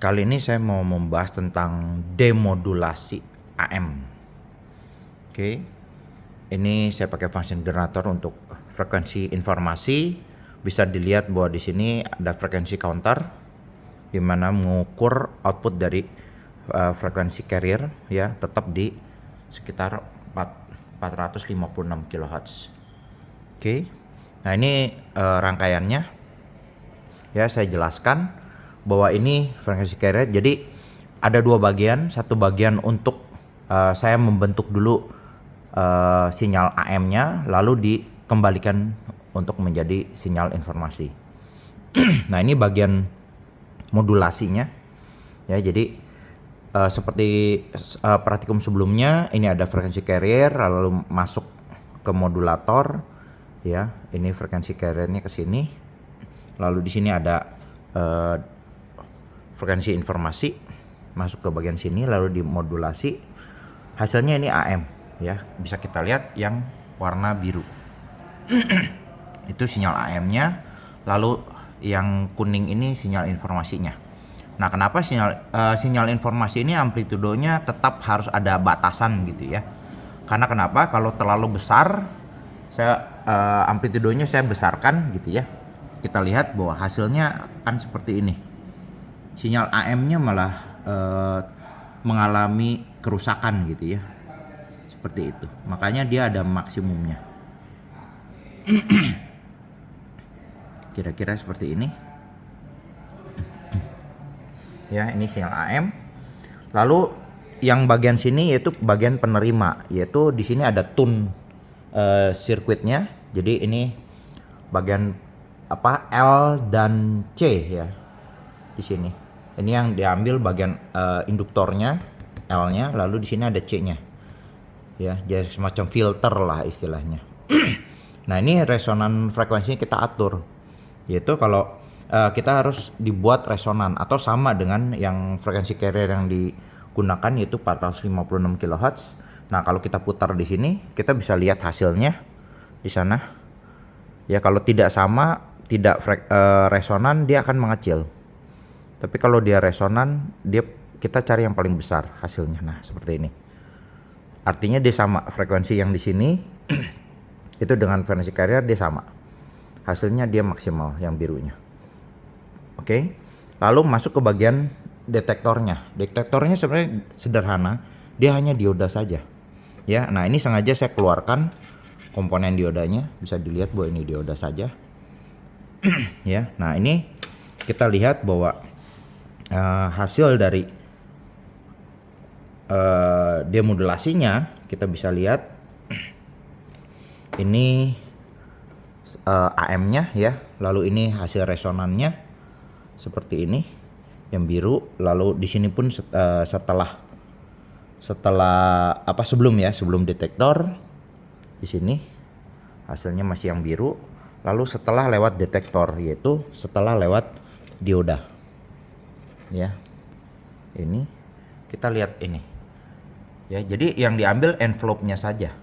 Kali ini saya mau membahas tentang demodulasi AM. Oke. Ini saya pakai function generator untuk frekuensi informasi. Bisa dilihat bahwa di sini ada frekuensi counter di mana mengukur output dari frekuensi carrier ya, tetap di sekitar 456 kHz. Oke. Nah, ini rangkaiannya. Ya, saya jelaskan bahwa ini frekuensi carrier. Jadi ada dua bagian. Satu bagian untuk saya membentuk dulu sinyal AM-nya, lalu dikembalikan untuk menjadi sinyal informasi. Nah, ini bagian modulasinya. Ya, jadi seperti praktikum sebelumnya, ini ada frekuensi carrier lalu masuk ke modulator. Ya, ini frekuensi carriernya ke sini. Lalu di sini ada frekuensi informasi masuk ke bagian sini lalu dimodulasi. Hasilnya ini AM ya, bisa kita lihat yang warna biru. Itu sinyal AM-nya, lalu yang kuning ini sinyal informasinya. Nah, kenapa sinyal informasi ini amplitudonya tetap harus ada batasan gitu ya? Karena kenapa? Kalau terlalu besar, amplitudonya saya besarkan gitu ya. Kita lihat bahwa hasilnya akan seperti ini. Sinyal AM-nya malah mengalami kerusakan gitu ya, seperti itu. Makanya dia ada maksimumnya. Kira-kira seperti ini. Ya, ini sinyal AM. Lalu yang bagian sini yaitu bagian penerima, yaitu di sini ada tune sirkuitnya. Jadi ini bagian L dan C ya di sini. Ini yang diambil bagian induktornya, L-nya, lalu di sini ada C-nya. Ya, jadi semacam filter lah istilahnya. Nah, ini resonan frekuensinya kita atur. Yaitu kalau kita harus dibuat resonan atau sama dengan yang frekuensi carrier yang digunakan yaitu 456 kHz. Nah, kalau kita putar di sini, kita bisa lihat hasilnya di sana. Ya, kalau tidak sama, tidak resonan, dia akan mengecil. Tapi kalau dia resonan, kita cari yang paling besar hasilnya. Nah, seperti ini. Artinya dia sama frekuensi yang di sini itu dengan frekuensi carrier dia sama. Hasilnya dia maksimal yang birunya. Oke. Lalu masuk ke bagian detektornya. Detektornya sebenarnya sederhana, dia hanya dioda saja. Ya, nah ini sengaja saya keluarkan komponen diodanya, bisa dilihat bahwa ini dioda saja. Ya, nah ini kita lihat bahwa hasil dari demodulasinya kita bisa lihat ini AM-nya ya, lalu ini hasil resonannya seperti ini yang biru, lalu di sini pun setelah sebelum detektor di sini hasilnya masih yang biru, lalu setelah lewat detektor yaitu setelah lewat dioda. Ya, ini kita lihat ini ya, jadi yang diambil envelope-nya saja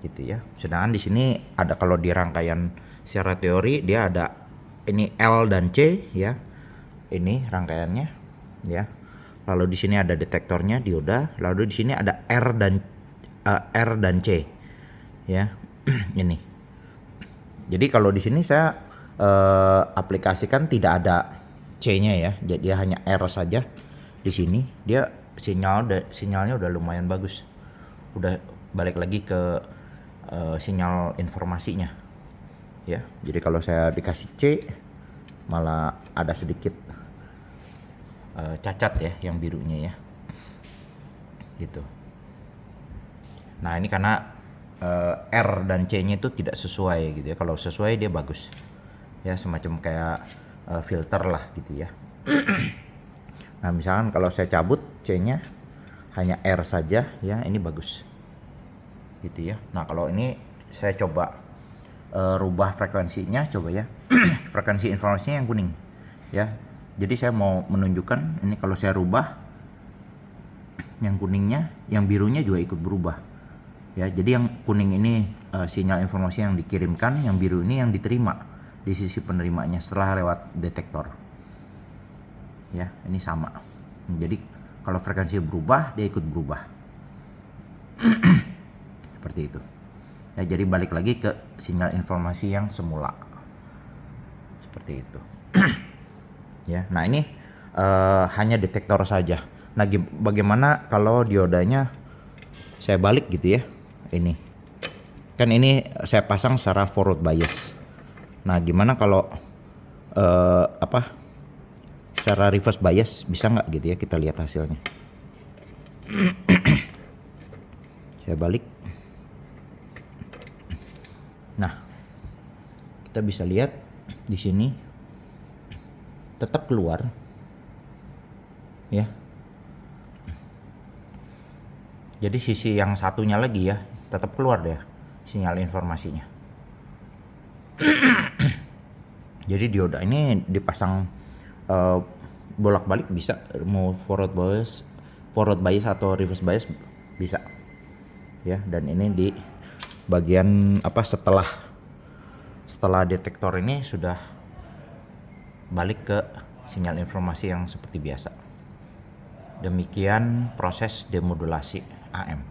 gitu ya. Sedangkan di sini ada, kalau di rangkaian secara teori dia ada ini L dan C ya, ini rangkaiannya ya. Lalu di sini ada detektornya dioda, lalu di sini ada R dan C ya. Ini jadi kalau di sini saya aplikasikan tidak ada C-nya ya, jadi dia hanya R saja. Di sini dia sinyalnya udah lumayan bagus, udah balik lagi ke sinyal informasinya ya. Jadi kalau saya dikasih C malah ada sedikit cacat ya yang birunya ya gitu. Nah, ini karena R dan C-nya itu tidak sesuai gitu ya. Kalau sesuai dia bagus ya, semacam kayak filter lah gitu ya. Nah, misalkan kalau saya cabut C-nya hanya R saja ya, ini bagus gitu ya. Nah, kalau ini saya coba rubah frekuensinya, coba ya. Frekuensi informasinya yang kuning ya. Jadi saya mau menunjukkan ini kalau saya rubah yang kuningnya, yang birunya juga ikut berubah ya. Jadi yang kuning ini sinyal informasi yang dikirimkan, yang biru ini yang diterima di sisi penerimanya setelah lewat detektor. Ya, ini sama. Jadi kalau frekuensi berubah, dia ikut berubah. Seperti itu. Ya, jadi balik lagi ke sinyal informasi yang semula. Seperti itu. Ya, nah ini hanya detektor saja. Nah, bagaimana kalau diodanya saya balik gitu ya? Ini. Kan ini saya pasang secara forward bias. Nah, gimana kalau secara reverse bias, bisa nggak gitu ya, kita lihat hasilnya. Saya balik. Nah, kita bisa lihat di sini tetap keluar ya. Jadi sisi yang satunya lagi ya tetap keluar deh sinyal informasinya. Jadi dioda ini dipasang bolak-balik bisa, mau forward bias atau reverse bias bisa ya. Dan ini di bagian setelah detektor ini sudah balik ke sinyal informasi yang seperti biasa. Demikian proses demodulasi AM.